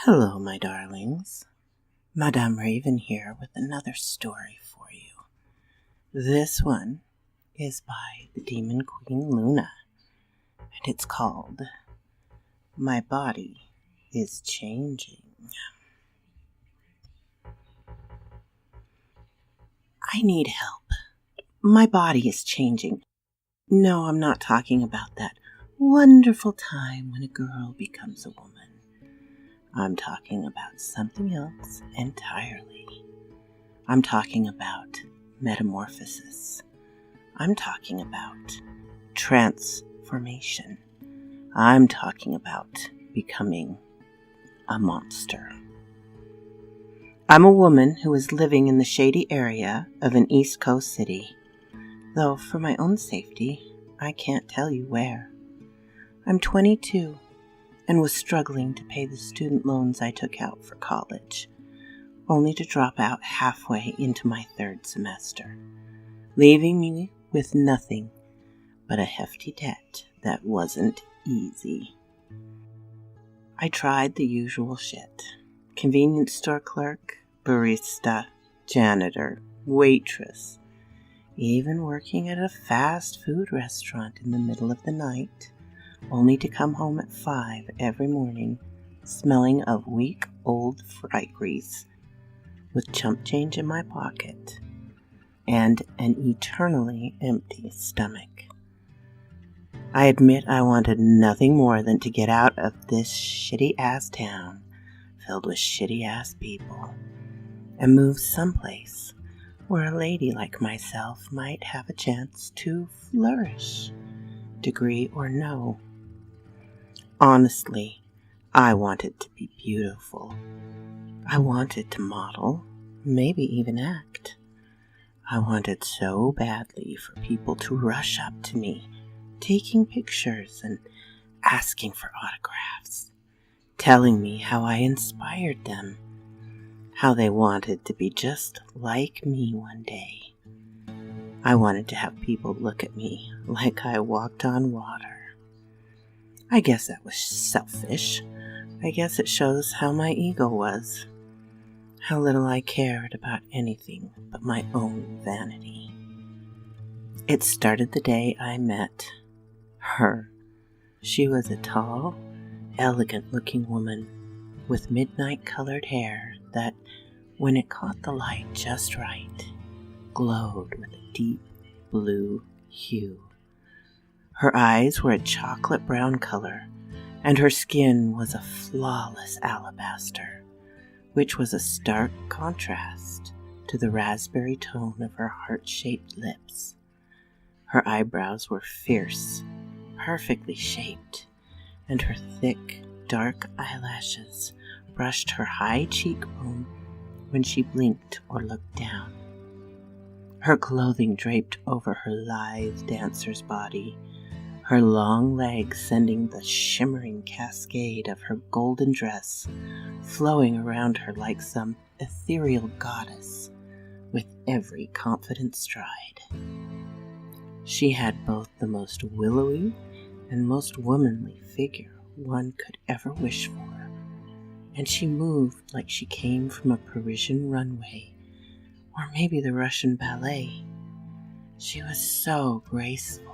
Hello, my darlings. Madame Raven here with another story for you. This one is by the Demon Queen Luna, and it's called My Body is Changing. I need help. My body is changing. No, I'm not talking about that wonderful time when a girl becomes a woman. I'm talking about something else entirely. I'm talking about metamorphosis. I'm talking about transformation. I'm talking about becoming a monster. I'm a woman who is living in the shady area of an East Coast city, though for my own safety, I can't tell you where. I'm 22 and was struggling to pay the student loans I took out for college, only to drop out halfway into my third semester, leaving me with nothing but a hefty debt that wasn't easy. I tried the usual shit. Convenience store clerk, barista, janitor, waitress, even working at a fast food restaurant in the middle of the night, only to come home at 5 every morning, smelling of week-old fry grease, with chump change in my pocket, and an eternally empty stomach. I admit I wanted nothing more than to get out of this shitty-ass town, filled with shitty-ass people, and move someplace where a lady like myself might have a chance to flourish, degree or no. Honestly, I wanted to be beautiful. I wanted to model, maybe even act. I wanted so badly for people to rush up to me, taking pictures and asking for autographs, telling me how I inspired them, how they wanted to be just like me one day. I wanted to have people look at me like I walked on water. I guess that was selfish. I guess it shows how my ego was. How little I cared about anything but my own vanity. It started the day I met her. She was a tall, elegant-looking woman with midnight-colored hair that, when it caught the light just right, glowed with a deep blue hue. Her eyes were a chocolate brown color, and her skin was a flawless alabaster, which was a stark contrast to the raspberry tone of her heart-shaped lips. Her eyebrows were fierce, perfectly shaped, and her thick, dark eyelashes brushed her high cheekbone when she blinked or looked down. Her clothing draped over her lithe dancer's body, her long legs sending the shimmering cascade of her golden dress flowing around her like some ethereal goddess with every confident stride. She had both the most willowy and most womanly figure one could ever wish for, and she moved like she came from a Parisian runway, or maybe the Russian ballet. She was so graceful.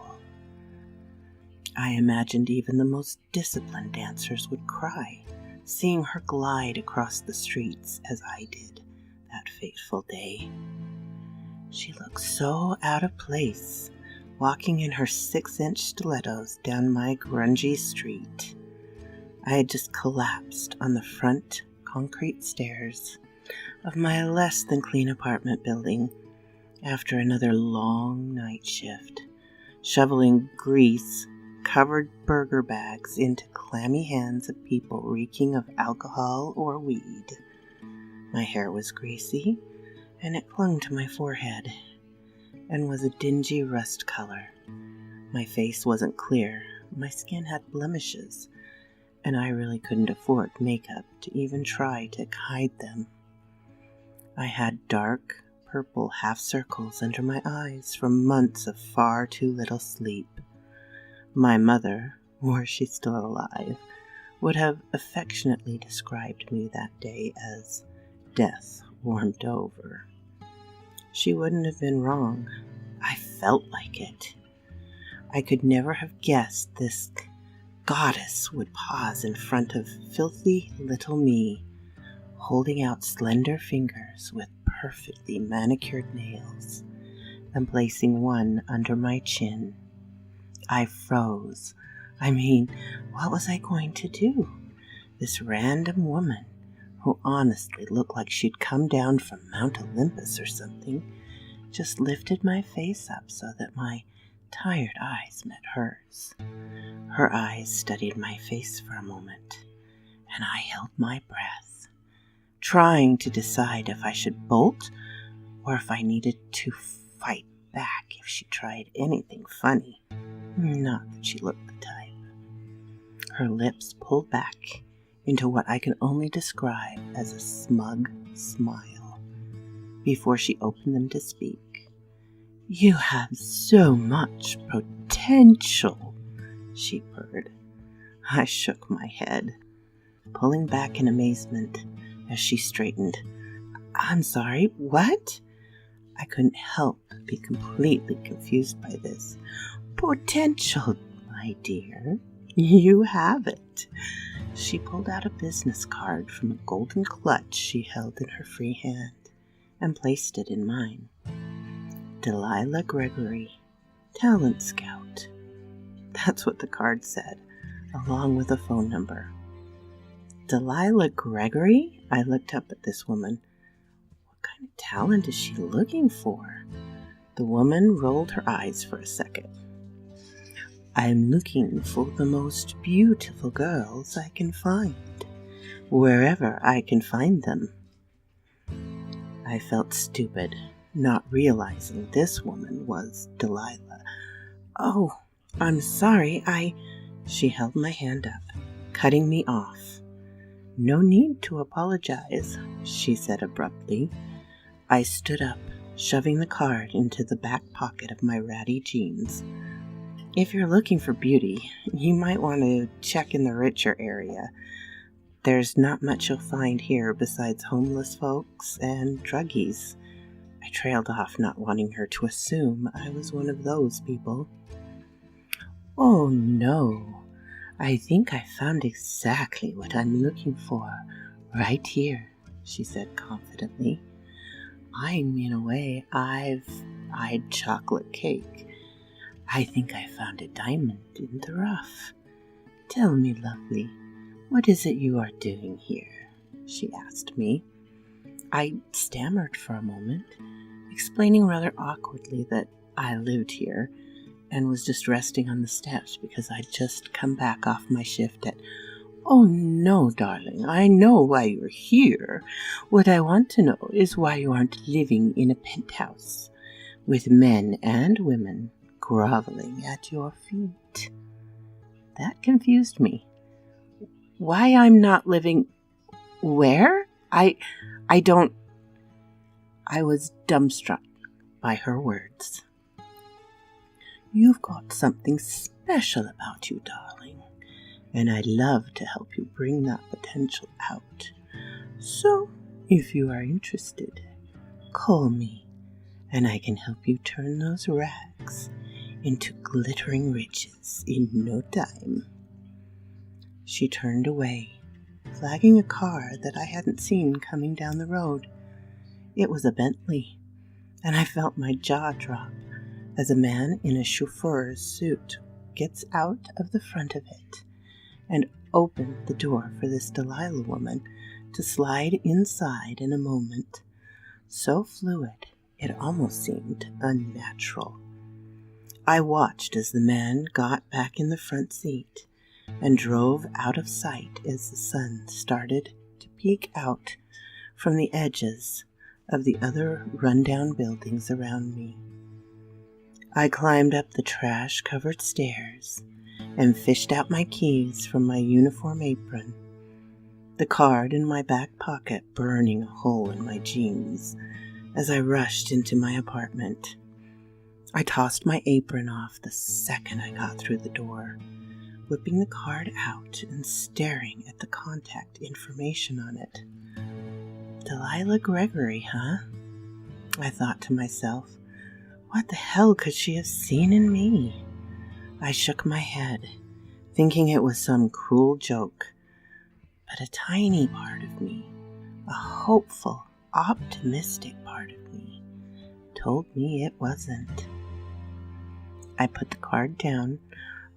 I imagined even the most disciplined dancers would cry, seeing her glide across the streets as I did that fateful day. She looked so out of place, walking in her 6-inch stilettos down my grungy street. I had just collapsed on the front concrete stairs of my less than clean apartment building after another long night shift, shoveling grease-covered burger bags into clammy hands of people reeking of alcohol or weed. My hair was greasy, and it clung to my forehead, and was a dingy rust color. My face wasn't clear, my skin had blemishes, and I really couldn't afford makeup to even try to hide them. I had dark, purple half circles under my eyes from months of far too little sleep. My mother, were she still alive, would have affectionately described me that day as death warmed over. She wouldn't have been wrong. I felt like it. I could never have guessed this goddess would pause in front of filthy little me, holding out slender fingers with perfectly manicured nails, and placing one under my chin. I froze. What was I going to do? This random woman, who honestly looked like she'd come down from Mount Olympus or something, just lifted my face up so that my tired eyes met hers. Her eyes studied my face for a moment, and I held my breath, trying to decide if I should bolt or if I needed to fight back if she tried anything funny. Not that she looked the type. Her lips pulled back into what I can only describe as a smug smile before she opened them to speak. "You have so much potential," she purred. I shook my head, pulling back in amazement as she straightened. "I'm sorry, what?" I couldn't help but be completely confused by this. "Potential, my dear. You have it." She pulled out a business card from a golden clutch she held in her free hand and placed it in mine. Delilah Gregory, Talent Scout. That's what the card said, along with a phone number. Delilah Gregory? I looked up at this woman. What kind of talent is she looking for? The woman rolled her eyes for a second. "I'm looking for the most beautiful girls I can find, wherever I can find them." I felt stupid, not realizing this woman was Delilah. "Oh, I'm sorry, She held my hand up, cutting me off. "No need to apologize," she said abruptly. I stood up, shoving the card into the back pocket of my ratty jeans. "If you're looking for beauty, you might want to check in the richer area. There's not much you'll find here besides homeless folks and druggies." I trailed off, not wanting her to assume I was one of those people. "Oh no, I think I found exactly what I'm looking for right here," she said confidently. In a way, I've eyed chocolate cake. I think I found a diamond in the rough. "Tell me, lovely, what is it you are doing here?" she asked me. I stammered for a moment, explaining rather awkwardly that I lived here and was just resting on the steps because I'd just come back off my shift at... "Oh no, darling, I know why you're here. What I want to know is why you aren't living in a penthouse with men and women groveling at your feet." That confused me. Why I'm not living... Where? I was dumbstruck by her words. "You've got something special about you, darling, and I'd love to help you bring that potential out. So, if you are interested, call me, and I can help you turn those rags into glittering riches in no time." She turned away, flagging a car that I hadn't seen coming down the road. It was a Bentley, and I felt my jaw drop as a man in a chauffeur's suit gets out of the front of it and opened the door for this Delilah woman to slide inside in a moment, so fluid it almost seemed unnatural. I watched as the man got back in the front seat and drove out of sight as the sun started to peek out from the edges of the other rundown buildings around me. I climbed up the trash-covered stairs and fished out my keys from my uniform apron, the card in my back pocket burning a hole in my jeans as I rushed into my apartment. I tossed my apron off the second I got through the door, whipping the card out and staring at the contact information on it. Delilah Gregory, huh? I thought to myself. What the hell could she have seen in me? I shook my head, thinking it was some cruel joke. But a tiny part of me, a hopeful, optimistic part of me, told me it wasn't. I put the card down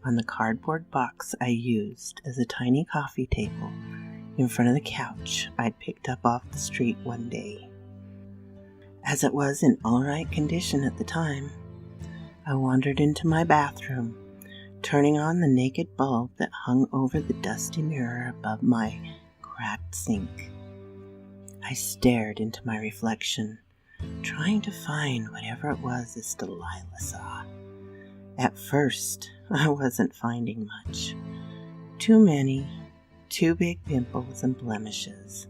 on the cardboard box I used as a tiny coffee table in front of the couch I'd picked up off the street one day. As it was in all right condition at the time, I wandered into my bathroom, turning on the naked bulb that hung over the dusty mirror above my cracked sink. I stared into my reflection, trying to find whatever it was this Delilah saw. At first, I wasn't finding much. Too many, too big pimples and blemishes,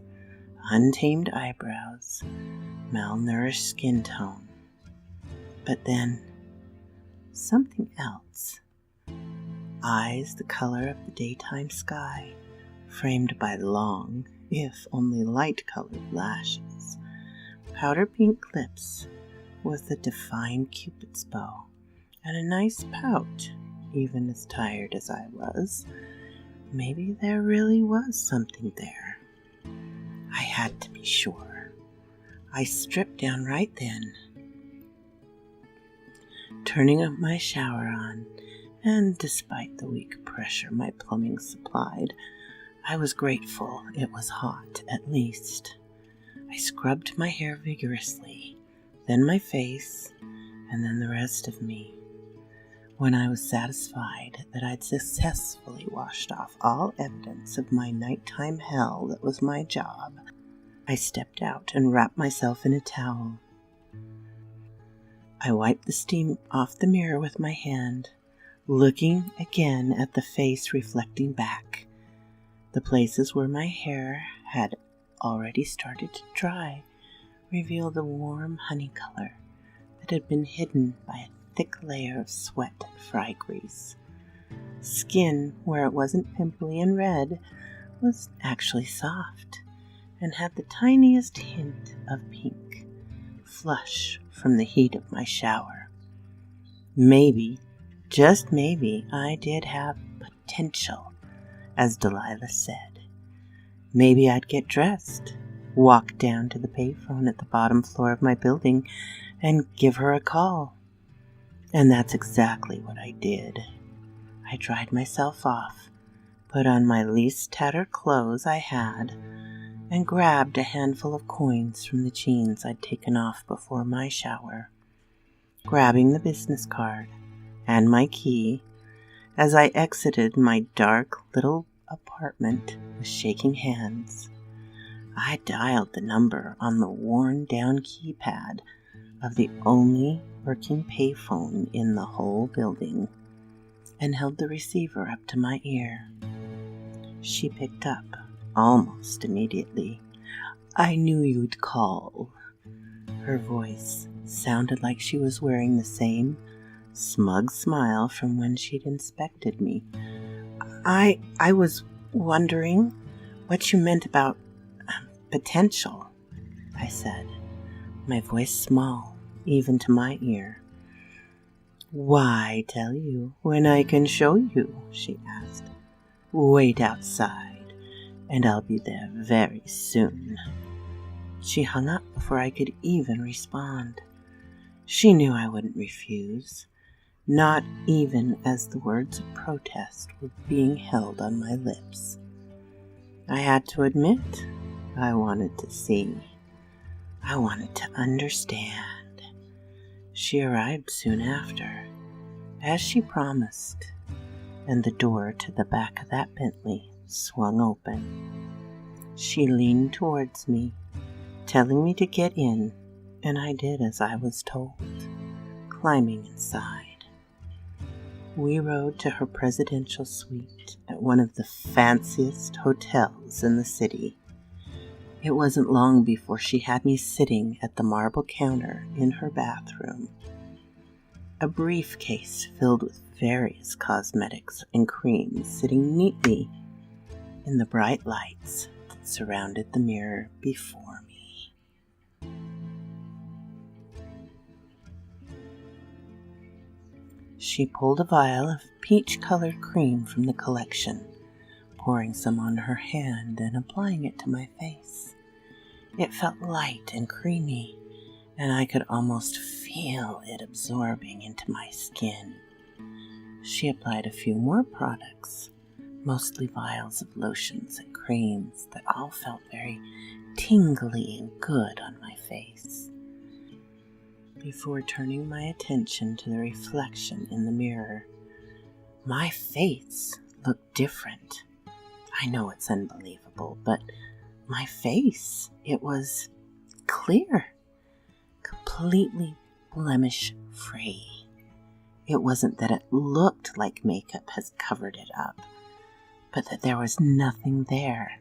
untamed eyebrows, malnourished skin tone. But then, something else. Eyes the color of the daytime sky, framed by long, if only light-colored lashes. Powder pink lips with a defined cupid's bow, and a nice pout, even as tired as I was. Maybe there really was something there. I had to be sure. I stripped down right then, turning up my shower on, and despite the weak pressure my plumbing supplied, I was grateful it was hot, at least. I scrubbed my hair vigorously, then my face, and then the rest of me. When I was satisfied that I'd successfully washed off all evidence of my nighttime hell that was my job, I stepped out and wrapped myself in a towel. I wiped the steam off the mirror with my hand, looking again at the face reflecting back. The places where my hair had already started to dry revealed a warm honey color that had been hidden by a thick layer of sweat and fry grease. Skin, where it wasn't pimply and red, was actually soft and had the tiniest hint of pink, flush from the heat of my shower. Maybe, just maybe, I did have potential, as Delilah said. Maybe I'd get dressed, walk down to the payphone at the bottom floor of my building, and give her a call. And that's exactly what I did. I dried myself off, put on my least tattered clothes I had, and grabbed a handful of coins from the jeans I'd taken off before my shower. Grabbing the business card and my key, as I exited my dark little apartment with shaking hands, I dialed the number on the worn-down keypad of the only working payphone in the whole building, and held the receiver up to my ear. She picked up almost immediately. "I knew you'd call." Her voice sounded like she was wearing the same smug smile from when she'd inspected me. I was wondering what you meant about potential," I said, my voice small, even to my ear. "Why tell you when I can show you?" she asked. "Wait outside, and I'll be there very soon." She hung up before I could even respond. She knew I wouldn't refuse, not even as the words of protest were being held on my lips. I had to admit, I wanted to see. I wanted to understand. She arrived soon after, as she promised, and the door to the back of that Bentley swung open. She leaned towards me, telling me to get in, and I did as I was told, climbing inside. We rode to her presidential suite at one of the fanciest hotels in the city. It wasn't long before she had me sitting at the marble counter in her bathroom. A briefcase filled with various cosmetics and creams sitting neatly in the bright lights that surrounded the mirror before me. She pulled a vial of peach-colored cream from the collection, pouring some on her hand and applying it to my face. It felt light and creamy, and I could almost feel it absorbing into my skin. She applied a few more products, mostly vials of lotions and creams that all felt very tingly and good on my face. Before turning my attention to the reflection in the mirror, my face looked different. I know it's unbelievable, but my face, it was clear, completely blemish-free. It wasn't that it looked like makeup has covered it up, but that there was nothing there.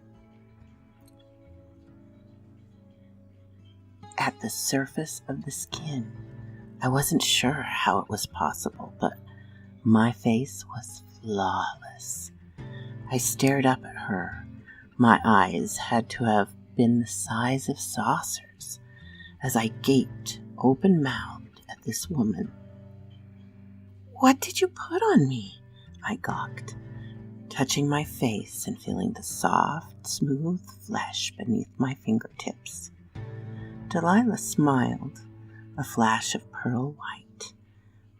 At the surface of the skin, I wasn't sure how it was possible, but my face was flawless. I stared up at her. My eyes had to have been the size of saucers as I gaped open-mouthed at this woman. "What did you put on me?" I gawked, touching my face and feeling the soft, smooth flesh beneath my fingertips. Delilah smiled, a flash of pearl white.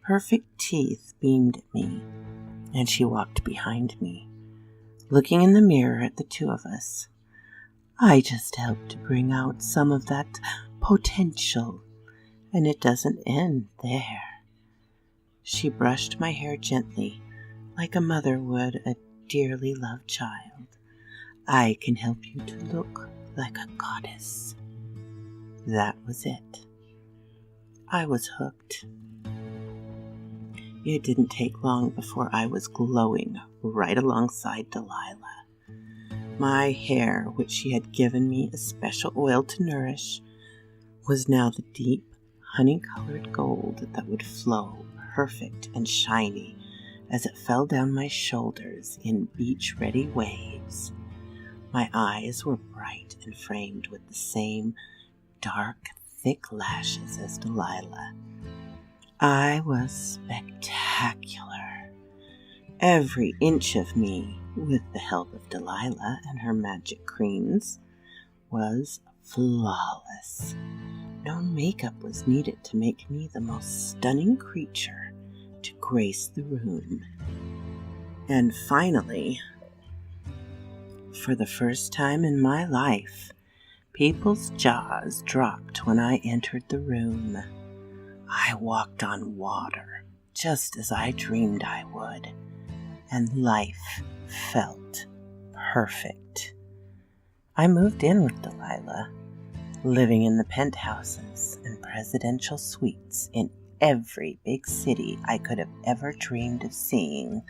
Perfect teeth beamed at me, and she walked behind me, looking in the mirror at the two of us. "I just helped to bring out some of that potential, and it doesn't end there." She brushed my hair gently, like a mother would a dearly loved child. "I can help you to look like a goddess." That was it. I was hooked. It didn't take long before I was glowing right alongside Delilah. My hair, which she had given me a special oil to nourish, was now the deep, honey-colored gold that would flow perfect and shiny as it fell down my shoulders in beach-ready waves. My eyes were bright and framed with the same dark, thick lashes as Delilah. I was spectacular. Every inch of me, with the help of Delilah and her magic creams, was flawless. No makeup was needed to make me the most stunning creature to grace the room. And finally, for the first time in my life, people's jaws dropped when I entered the room. I walked on water, just as I dreamed I would, and life felt perfect. I moved in with Delilah, living in the penthouses and presidential suites in every big city I could have ever dreamed of seeing.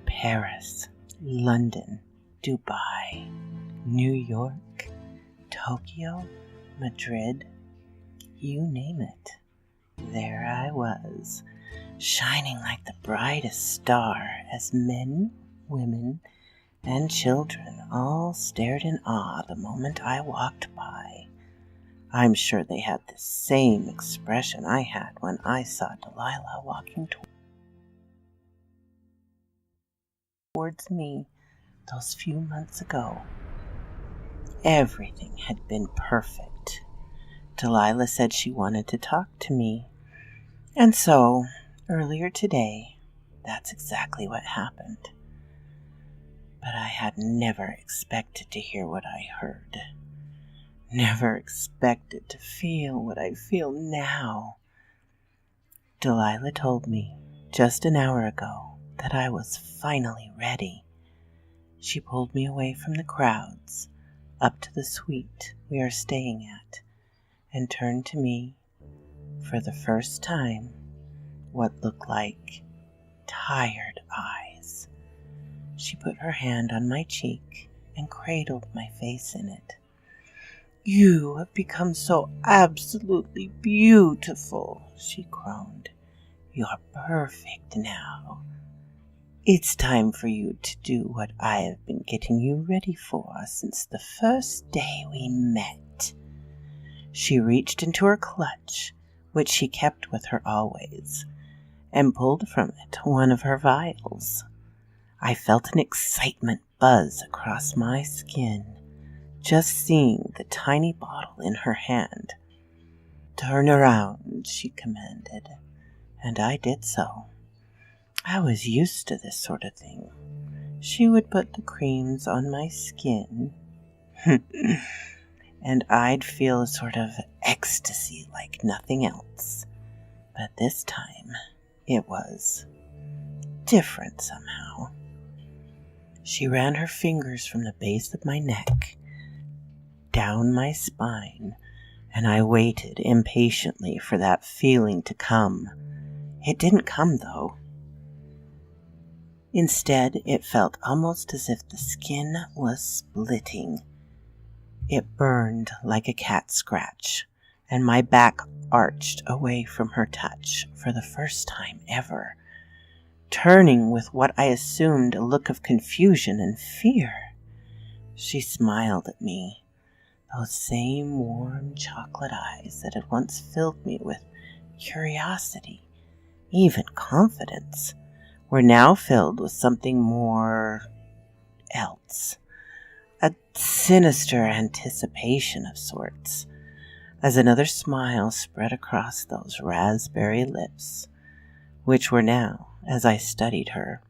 Paris, London, Dubai, New York, Tokyo, Madrid, you name it. There I was, shining like the brightest star as men, women, and children all stared in awe the moment I walked by. I'm sure they had the same expression I had when I saw Delilah walking towards me those few months ago. Everything had been perfect. Delilah said she wanted to talk to me. And so, earlier today, that's exactly what happened. But I had never expected to hear what I heard. Never expected to feel what I feel now. Delilah told me just an hour ago that I was finally ready. She pulled me away from the crowds, up to the suite we are staying at, and turned to me, for the first time, what looked like tired eyes. She put her hand on my cheek and cradled my face in it. "You have become so absolutely beautiful," she groaned. You're perfect now. It's time for you to do what I have been getting you ready for since the first day we met." She reached into her clutch, which she kept with her always, and pulled from it one of her vials. I felt an excitement buzz across my skin, just seeing the tiny bottle in her hand. "Turn around," she commanded, and I did so. I was used to this sort of thing. She would put the creams on my skin, and I'd feel a sort of ecstasy like nothing else. But this time, it was different somehow. She ran her fingers from the base of my neck down my spine, and I waited impatiently for that feeling to come. It didn't come, though. Instead, it felt almost as if the skin was splitting. It burned like a cat scratch, and my back arched away from her touch for the first time ever, turning with what I assumed a look of confusion and fear. She smiled at me. Those same warm chocolate eyes that had once filled me with curiosity, even confidence, were now filled with something more else, a sinister anticipation of sorts, as another smile spread across those raspberry lips, which were now, as I studied her,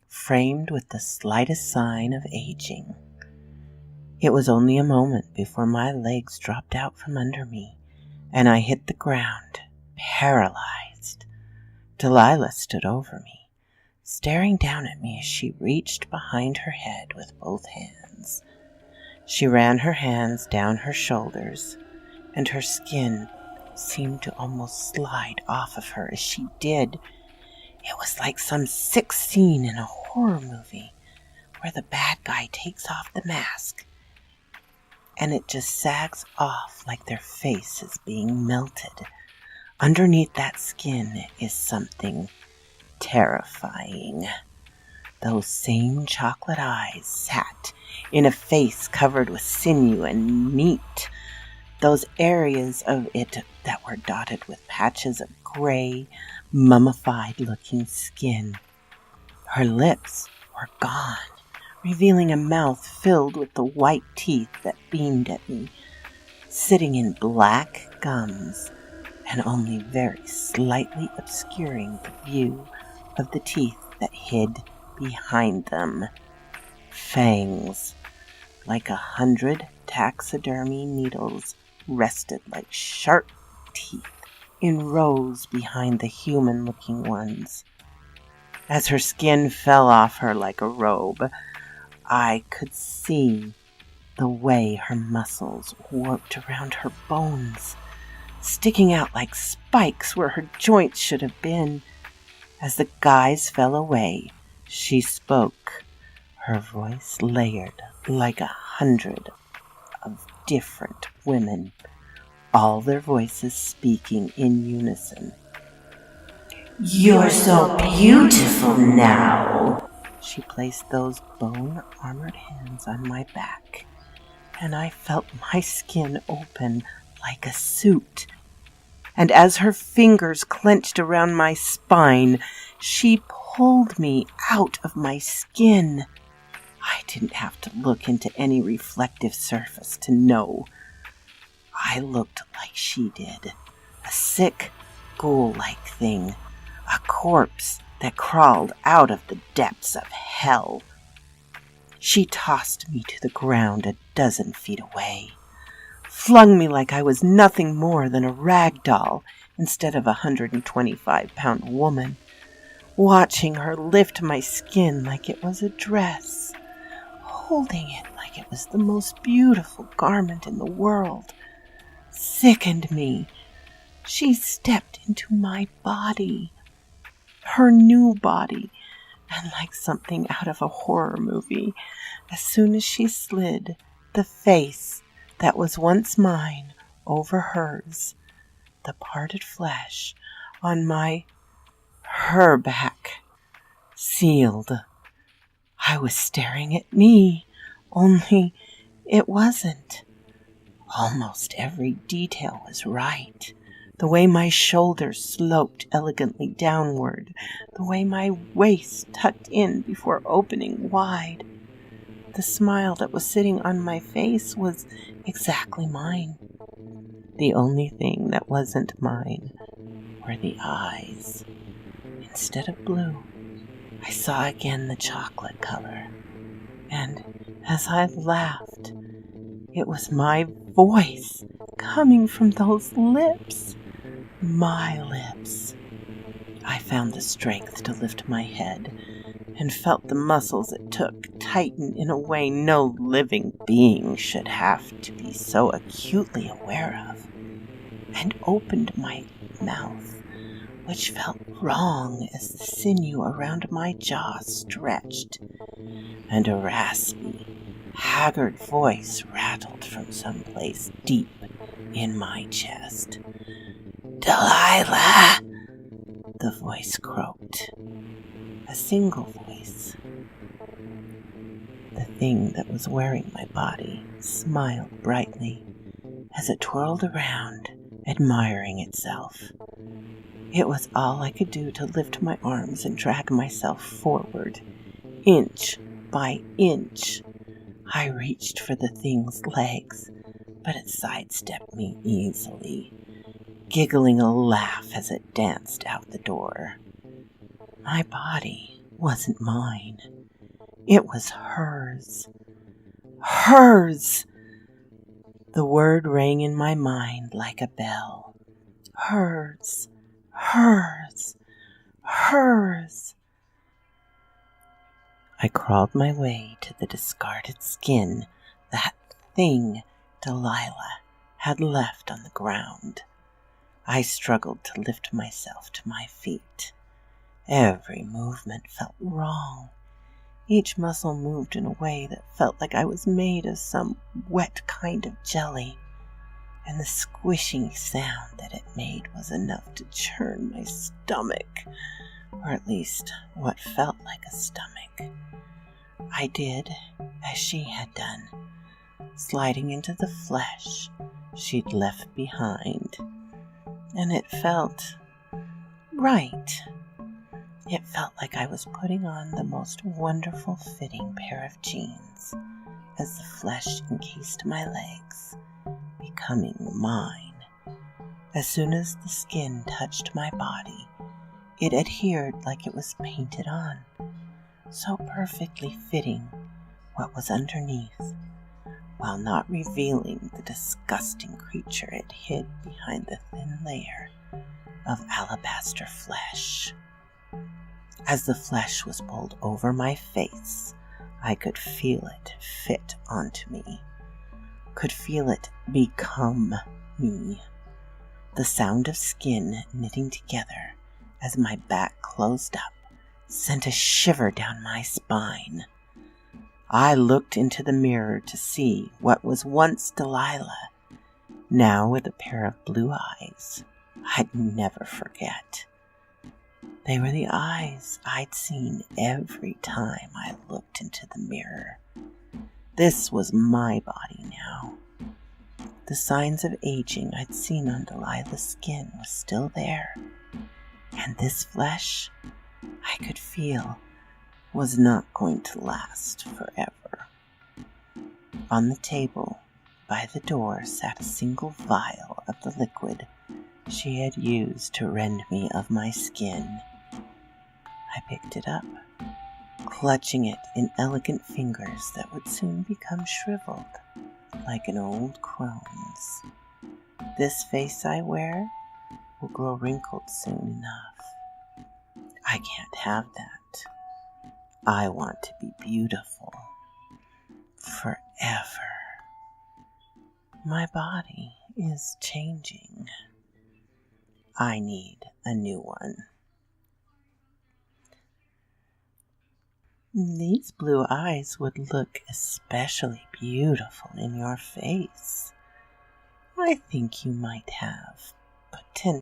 framed with the slightest sign of aging. It was only a moment before my legs dropped out from under me, and I hit the ground, paralyzed. Delilah stood over me, staring down at me as she reached behind her head with both hands. She ran her hands down her shoulders, and her skin seemed to almost slide off of her as she did. It was like some sick scene in a horror movie where the bad guy takes off the mask and it just sags off like their face is being melted. Underneath that skin is something terrifying. Those same chocolate eyes sat in a face covered with sinew and meat, those areas of it that were dotted with patches of gray, mummified-looking skin. Her lips were gone, revealing a mouth filled with the white teeth that beamed at me, sitting in black gums and only very slightly obscuring the view of the teeth that hid behind them. Fangs, like 100 taxidermy needles, rested like sharp teeth in rows behind the human-looking ones. As her skin fell off her like a robe, I could see the way her muscles warped around her bones, sticking out like spikes where her joints should have been. As the guys fell away, she spoke, her voice layered like 100 of different women, all their voices speaking in unison. "You're so beautiful now." She placed those bone-armored hands on my back, and I felt my skin open like a suit. And as her fingers clenched around my spine, she pulled me out of my skin. I didn't have to look into any reflective surface to know. I looked like she did, a sick, ghoul-like thing, a corpse that crawled out of the depths of hell. She tossed me to the ground a dozen feet away, flung me like I was nothing more than a rag doll instead of a 125-pound woman, watching her lift my skin like it was a dress, holding it like it was the most beautiful garment in the world, sickened me. She stepped into my body, her new body, and like something out of a horror movie, as soon as she slid the face that was once mine over hers, the parted flesh on my her back, sealed. I was staring at me, only it wasn't. Almost every detail was right. The way my shoulders sloped elegantly downward, the way my waist tucked in before opening wide. The smile that was sitting on my face was exactly mine. The only thing that wasn't mine were the eyes. Instead of blue, I saw again the chocolate color. And as I laughed, it was my voice coming from those lips. My lips. I found the strength to lift my head and felt the muscles it took tighten in a way no living being should have to be so acutely aware of, and opened my mouth, which felt wrong as the sinew around my jaw stretched, and a raspy, haggard voice rattled from someplace deep in my chest. "Delilah!" the voice croaked. A single voice. The thing that was wearing my body smiled brightly as it twirled around, admiring itself. It was all I could do to lift my arms and drag myself forward, inch by inch. I reached for the thing's legs, but it sidestepped me easily, giggling a laugh as it danced out the door. My body wasn't mine. It was hers. Hers! The word rang in my mind like a bell. Hers, hers, hers. I crawled my way to the discarded skin that thing Delilah had left on the ground. I struggled to lift myself to my feet. Every movement felt wrong. Each muscle moved in a way that felt like I was made of some wet kind of jelly, and the squishing sound that it made was enough to churn my stomach, or at least what felt like a stomach. I did as she had done, sliding into the flesh she'd left behind, and it felt right. It felt like I was putting on the most wonderful fitting pair of jeans as the flesh encased my legs, becoming mine. As soon as the skin touched my body, it adhered like it was painted on, so perfectly fitting what was underneath, while not revealing the disgusting creature it hid behind the thin layer of alabaster flesh. As the flesh was pulled over my face, I could feel it fit onto me, could feel it become me. The sound of skin knitting together as my back closed up sent a shiver down my spine. I looked into the mirror to see what was once Delilah, now with a pair of blue eyes I'd never forget. They were the eyes I'd seen every time I looked into the mirror. This was my body now. The signs of aging I'd seen on Delilah's skin was still there, and this flesh, I could feel, was not going to last forever. On the table by the door sat a single vial of the liquid she had used to rend me of my skin. I picked it up, clutching it in elegant fingers that would soon become shriveled like an old crone's. This face I wear will grow wrinkled soon enough. I can't have that. I want to be beautiful forever. My body is changing. I need a new one. These blue eyes would look especially beautiful in your face. I think you might have potential.